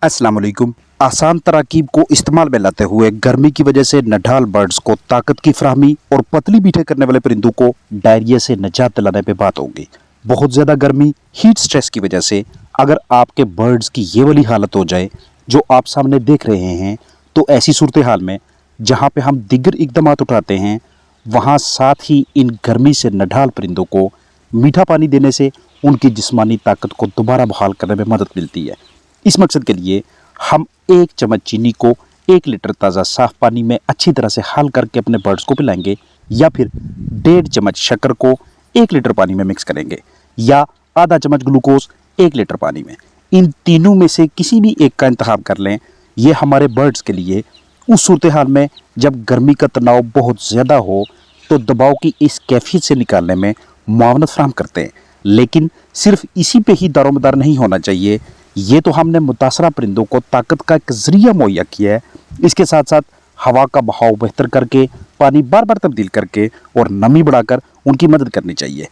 अस्सलाम वालेकुम। आसान तरकीब को इस्तेमाल में लाते हुए गर्मी की वजह से नढाल बर्ड्स को ताकत की फराहमी और पतली मीठे करने वाले परिंदों को डायरिया से निजात दिलाने पे बात होगी। बहुत ज़्यादा गर्मी, हीट स्ट्रेस की वजह से अगर आपके बर्ड्स की ये वाली हालत हो जाए जो आप सामने देख रहे हैं, तो ऐसी सूरत हाल में जहाँ पे हम दिगर इकदामात उठाते हैं, वहाँ साथ ही इन गर्मी से नढाल परिंदों को मीठा पानी देने से उनकी जिस्मानी ताकत को दोबारा बहाल करने में मदद मिलती है। इस मकसद के लिए हम 1 चम्मच चीनी को 1 लीटर ताज़ा साफ पानी में अच्छी तरह से हल करके अपने बर्ड्स को पिलाएंगे, या फिर 1.5 चम्मच शक्कर को 1 लीटर पानी में मिक्स करेंगे, या आधा चम्मच ग्लूकोज 1 लीटर पानी में। इन तीनों में से किसी भी एक का इंतखाब कर लें। ये हमारे बर्ड्स के लिए उस सूरत हाल में जब गर्मी का तनाव बहुत ज़्यादा हो तो दबाव की इस कैफियत से निकालने में मुआवनत फराहम करते हैं। लेकिन सिर्फ इसी पे ही दारोमदार नहीं होना चाहिए। ये तो हमने मुतासरा परिंदों को ताकत का एक ज़रिया मुहैया किया है, इसके साथ साथ हवा का बहाव बेहतर करके, पानी बार बार तब्दील करके और नमी बढ़ाकर उनकी मदद करनी चाहिए।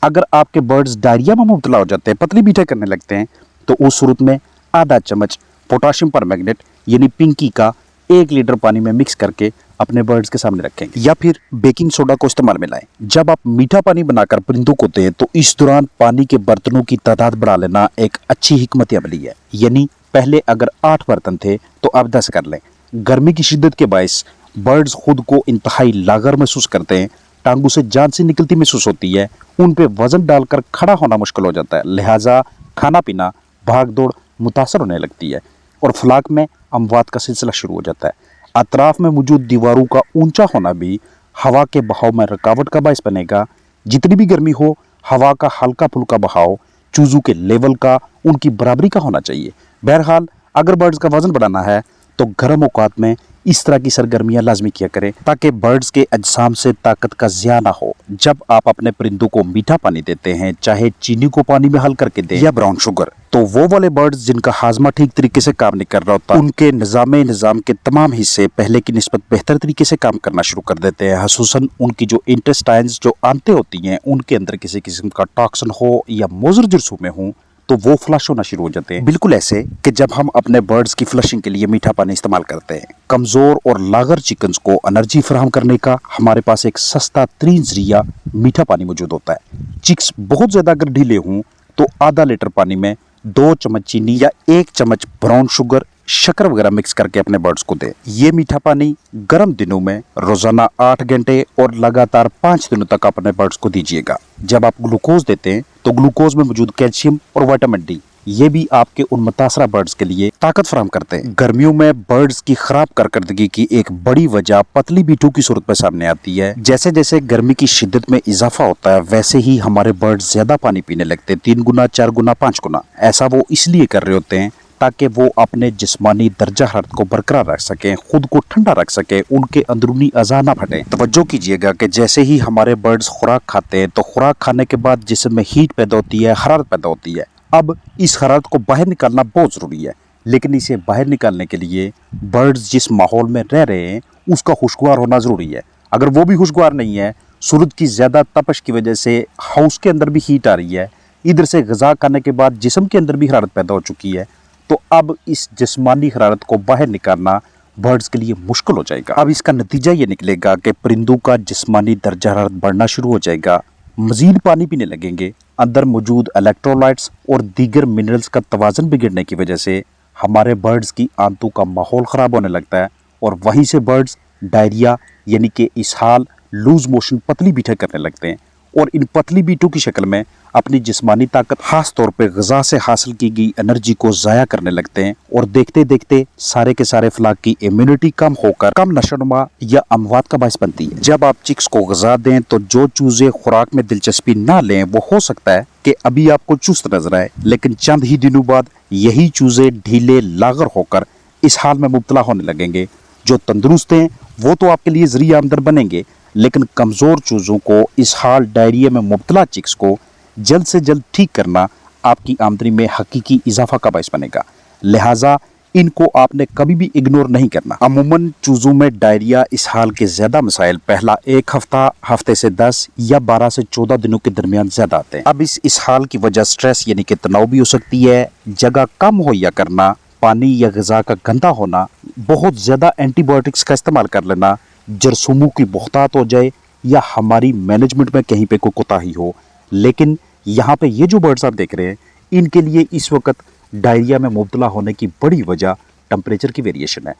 अगर आपके बर्ड्स डायरिया में मुब्तला हो जाते हैं, पतली मीठे करने लगते हैं, तो उस सूरत में आधा चम्मच पोटाशियम परमैंगनेट यानी पिंकी का 1 लीटर पानी में मिक्स करके अपने बर्ड्स के सामने रखेंगे, या फिर बेकिंग सोडा को इस्तेमाल में लाएं। जब आप मीठा पानी बनाकर परिंदों को दें तो इस दौरान पानी के बर्तनों की तादाद बढ़ा लेना एक अच्छी हिकमत अमली है। यानी पहले अगर 8 बर्तन थे तो अब 10 कर लें। गर्मी की शिद्दत के बायस बर्ड्स खुद को इंतहाई लागर महसूस करते हैं, टांगों से जान सी निकलती महसूस होती है, उन पे वजन डालकर खड़ा होना मुश्किल हो जाता है, लिहाजा खाना पीना भाग दौड़ मुतासर होने लगती है और फ्लाक में अमवात का सिलसिला शुरू हो जाता है। अतराफ में मौजूद दीवारों का ऊंचा होना भी हवा के बहाव में रुकावट का बायस बनेगा। जितनी भी गर्मी हो, हवा का हल्का फुल्का बहाव चूजों के लेवल का उनकी बराबरी का होना चाहिए। बहरहाल अगर बर्ड्स का वजन बढ़ाना है तो गर्म औकात में इस तरह की सरगर्मियां लाजमी किया करें ताकि बर्ड्स के अजसाम से ताकत का ज़िया ना हो। जब आप अपने परिंदों को मीठा पानी देते हैं, चाहे चीनी को पानी में हल करके दें या ब्राउन शुगर, तो वो वाले बर्ड्स जिनका हाजमा ठीक तरीके से काम नहीं कर रहा होता, उनके निज़ाम के तमाम हिस्से पहले की निस्बत बेहतर तरीके से काम करना शुरू कर देते हैं। खसूसन उनकी जो इंटेस्टाइन्स जो आंतें होती हैं, उनके अंदर किसी किस्म का टॉक्सिन हो या मोज़र जुर्सुमें हों तो वो फ्लश होना शुरू हो जाते हैं। बिल्कुल ऐसे कि जब हम अपने बर्ड्स की फ्लशिंग के लिए मीठा पानी इस्तेमाल करते हैं। कमज़ोर और लागर चिकन्स को एनर्जी फराहम करने का हमारे पास एक सस्ता तरीन ज़रिया मीठा पानी मौजूद होता है। चिक्स बहुत ज़्यादा अगर ढीले हों तो आधा लीटर पानी में 2 चम्मच चीनी या 1 चम्मच ब्राउन शुगर, शक्कर वगैरह मिक्स करके अपने बर्ड्स को दें। ये मीठा पानी गर्म दिनों में रोजाना 8 घंटे और लगातार 5 दिनों तक अपने बर्ड्स को दीजिएगा। जब आप ग्लूकोज देते हैं तो ग्लूकोज में मौजूद कैल्शियम और विटामिन डी ये भी आपके उन मुतासरा बर्ड्स के लिए ताकत फराहम करते हैं। गर्मियों में बर्ड्स की खराब कारकर्दगी की एक बड़ी वजह पतली बीटू की सूरत में सामने आती है। जैसे जैसे गर्मी की शिद्दत में इजाफा होता है, वैसे ही हमारे बर्ड्स ज्यादा पानी पीने लगते हैं, 3 गुना, 4 गुना, 5 गुना। ऐसा वो इसलिए कर रहे होते हैं ताकि वो अपने जिस्मानी दर्जा हरारत को बरकरार रख सकें, खुद को ठंडा रख सकें, उनके अंदरूनी अज़ा ना फटे। तवज्जो कीजिएगा कि जैसे ही हमारे बर्ड्स खुराक खाते हैं तो खुराक खाने के बाद जिस्म में हीट पैदा होती है, हरारत पैदा होती है। अब इस हरारत को बाहर निकालना बहुत ज़रूरी है, लेकिन इसे बाहर निकालने के लिए बर्ड्स जिस माहौल में रह रहे हैं उसका खुशगवार होना ज़रूरी है। अगर वो भी खुशगवार नहीं है, सूरज की ज़्यादा तपश की वजह से हाउस के अंदर भी हीट आ रही है, इधर से ग़िज़ा खाने के बाद जिस्म के अंदर भी हरारत पैदा हो चुकी है, तो अब इस जिस्मानी हरारत को बाहर निकालना बर्ड्स के लिए मुश्किल हो जाएगा। अब इसका नतीजा ये निकलेगा कि परिंदों का जिस्मानी दर्जा हरारत बढ़ना शुरू हो जाएगा, मजीद पानी पीने लगेंगे, अंदर मौजूद इलेक्ट्रोलाइट्स और दीगर मिनरल्स का तवाज़न बिगड़ने की वजह से हमारे बर्ड्स की आंतों का माहौल ख़राब होने लगता है और वहीं से बर्ड्स डायरिया यानी कि इसहाल, लूज मोशन, पतली बीठे करने लगते हैं और इन पतली बीटों की शक्ल में अपनी जिस्मानी ताकत, खास तौर पे ग़िज़ा से हासिल की गई एनर्जी को ज़ाया करने लगते हैं और देखते देखते सारे के सारे फ्लाक की इम्यूनिटी कम होकर कम नशोनुमा या अमवात का बायस बनती है। जब आप चिक्स को ग़िज़ा दें तो जो चूज़े खुराक में दिलचस्पी ना लें, वो हो सकता है कि अभी आपको चुस्त नजर आए, लेकिन चंद ही दिनों बाद यही चूज़े ढीले लागर होकर इस हाल में मुब्तला होने लगेंगे। जो तंदुरुस्त हैं वो तो आपके लिए ज़रिया आमदन बनेंगे, लेकिन कमज़ोर चूज़ों को इस हाल डायरिया में मुब्तला चिक्स को जल्द से जल्द ठीक करना आपकी आमदनी में हकीकी इजाफा का बायस बनेगा। लिहाजा इनको आपने कभी भी इग्नोर नहीं करना। अमूमन चूज़ों में डायरिया, इसहाल के ज़्यादा मसाइल पहला 1 हफ्ता, हफ्ते से 10 या 12 से 14 दिनों के दरमियान ज़्यादा आते हैं। अब इस इसहाल की वजह स्ट्रेस यानी कि तनाव भी हो सकती है, जगह कम मुहैया करना, पानी या ग़िज़ा का गंदा होना, बहुत ज़्यादा एंटीबायोटिक्स का इस्तेमाल कर लेना, जरासीमों की बहुतायत हो जाए या हमारी मैनेजमेंट में कहीं पे कोई कोताही हो। लेकिन यहाँ पे ये जो बर्ड्स आप देख रहे हैं, इनके लिए इस वक्त डायरिया में मुब्तला होने की बड़ी वजह टेम्परेचर की वेरिएशन है।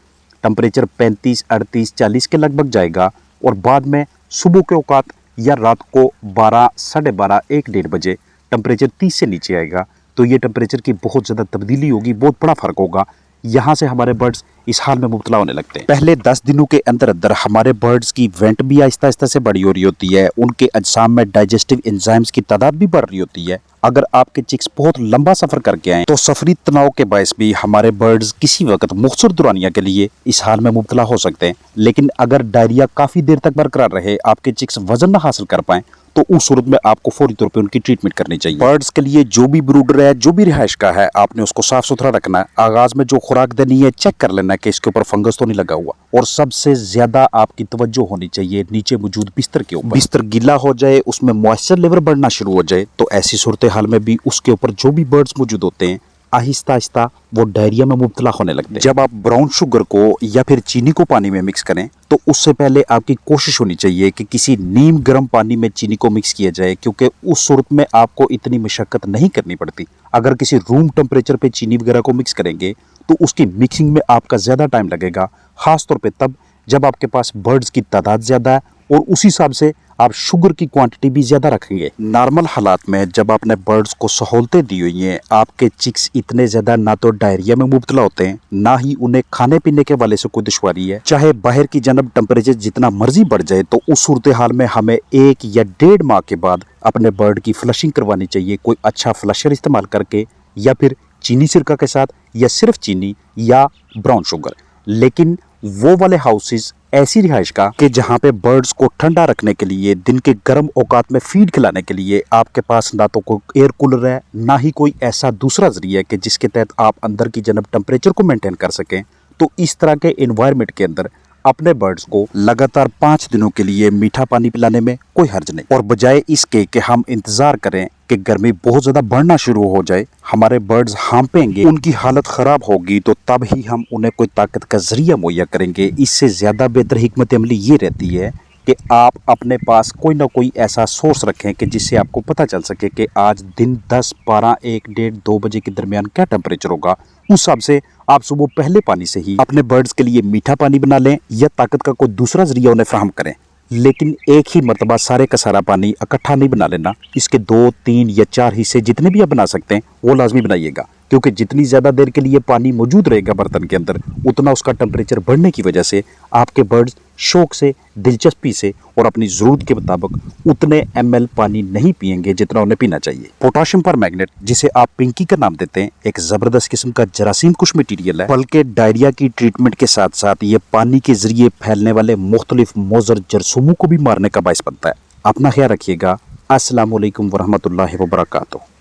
टेम्परेचर 35, 38, 40 के लगभग जाएगा और बाद में सुबह के औकात या रात को 12, साढ़े 12, 1, 1:30 बजे टेम्परेचर 30 से नीचे आएगा। तो ये टेम्परेचर की बहुत ज़्यादा तब्दीली होगी, बहुत बड़ा फ़र्क होगा। यहाँ से हमारे बर्ड्स इस हाल में मुब्तला होने लगते हैं। पहले 10 दिनों के अंदर अंदर हमारे बर्ड्स की वेंट भी आहिस्ता आहिस्ता से बड़ी हो रही होती है, उनके अजसाम में डाइजेस्टिव एंजाइम्स की तादाद भी बढ़ रही होती है। अगर आपके चिक्स बहुत लंबा सफ़र करके आए तो सफरी तनाव के बायस भी हमारे बर्ड्स किसी वक्त मुख्तसर दुरानिया के लिए इस हाल में मुब्तला हो सकते हैं। लेकिन अगर डायरिया काफ़ी देर तक बरकरार रहे, आपके चिक्स वजन न हासिल कर पाएँ, तो उस सूरत में आपको फौरी तौर पे उनकी ट्रीटमेंट करनी चाहिए। बर्ड्स के लिए जो भी ब्रूडर है, जो भी रिहाइश का है, आपने उसको साफ सुथरा रखना है। आगाज में जो खुराक देनी है चेक कर लेना है कि इसके ऊपर फंगस तो नहीं लगा हुआ। और सबसे ज्यादा आपकी तवज्जो होनी चाहिए नीचे मौजूद बिस्तर के ऊपर। बिस्तर गीला हो जाए, उसमें मॉइस्चर लेवल बढ़ना शुरू हो जाए, तो ऐसी सूरत हाल में भी उसके ऊपर जो भी बर्ड्स मौजूद होते हैं आहिस्ता आहिस्ता वो डायरिया में मुब्तला होने लगते हैं। जब आप ब्राउन शुगर को या फिर चीनी को पानी में मिक्स करें तो उससे पहले आपकी कोशिश होनी चाहिए कि किसी नीम गर्म पानी में चीनी को मिक्स किया जाए, क्योंकि उस सूरत में आपको इतनी मशक्कत नहीं करनी पड़ती। अगर किसी रूम टेम्परेचर पे चीनी वगैरह को मिक्स करेंगे तो उसकी मिक्सिंग में आपका ज़्यादा टाइम लगेगा, ख़ास तौर पे तब जब आपके पास बर्ड्स की तादाद ज़्यादा है और उसी हिसाब से आप शुगर की क्वांटिटी भी ज़्यादा रखेंगे। नॉर्मल हालात में जब आपने बर्ड्स को सहूलतें दी हुई हैं, आपके चिक्स इतने ज़्यादा ना तो डायरिया में मुब्तला होते हैं, ना ही उन्हें खाने पीने के वाले से कोई दुश्वारी है। चाहे बाहर की जानब टेम्परेचर जितना मर्जी बढ़ जाए, तो उस सूरत हाल में हमें 1 या 1.5 माह के बाद अपने बर्ड की फ्लशिंग करवानी चाहिए, कोई अच्छा फ्लशर इस्तेमाल करके, या फिर चीनी सिरका के साथ, या सिर्फ चीनी या ब्राउन शुगर। लेकिन वो वाले हाउसेस ऐसी रिहाइश का कि जहाँ पे बर्ड्स को ठंडा रखने के लिए, दिन के गर्म औकात में फीड खिलाने के लिए आपके पास ना तो कोई एयर कूलर है, ना ही कोई ऐसा दूसरा जरिया है कि जिसके तहत आप अंदर की जनब टेम्परेचर को मेंटेन कर सकें, तो इस तरह के एनवायरनमेंट के अंदर अपने बर्ड्स को लगातार 5 दिनों के लिए मीठा पानी पिलाने में कोई हर्ज नहीं। और बजाय इसके कि हम इंतजार करें कि गर्मी बहुत ज़्यादा बढ़ना शुरू हो जाए, हमारे बर्ड्स हाँपेंगे, उनकी हालत ख़राब होगी, तो तब ही हम उन्हें कोई ताकत का जरिया मुहैया करेंगे। इससे ज़्यादा बेहतर हिकमत अमली ये रहती है कि आप अपने पास कोई ना कोई ऐसा सोर्स रखें कि जिससे आपको पता चल सके कि आज दिन 10, 12, 1, 1:30, 2 बजे के दरमियान क्या टेम्परेचर होगा। उस हिसाब से आप सुबह पहले पानी से ही अपने बर्ड्स के लिए मीठा पानी बना लें या ताकत का कोई दूसरा जरिया उन्हें फराहम करें। लेकिन एक ही मरतबा सारे का सारा पानी इकट्ठा नहीं बना लेना, इसके 2, 3 या 4 हिस्से जितने भी आप बना सकते हैं वो लाजमी बनाइएगा, क्योंकि जितनी ज़्यादा देर के लिए पानी मौजूद रहेगा बर्तन के अंदर, उतना उसका टेम्परेचर बढ़ने की वजह से आपके बर्ड्स शौक से, दिलचस्पी से और अपनी ज़रूरत के मुताबिक उतने ml पानी नहीं पिएंगे जितना उन्हें पीना चाहिए। पोटाशियम परमैंगनेट, जिसे आप पिंकी का नाम देते हैं, एक ज़बरदस्त किस्म का जरासीम कुश मटीरियल है। बल्कि डायरिया की ट्रीटमेंट के साथ साथ ये पानी के जरिए फैलने वाले मुख्तलिफ मोज़र जरासीमों को भी मारने का बायस बनता है। अपना ख्याल रखिएगा। अस्सलामु अलैकुम वरहमतुल्लाहि वबरकातुहू।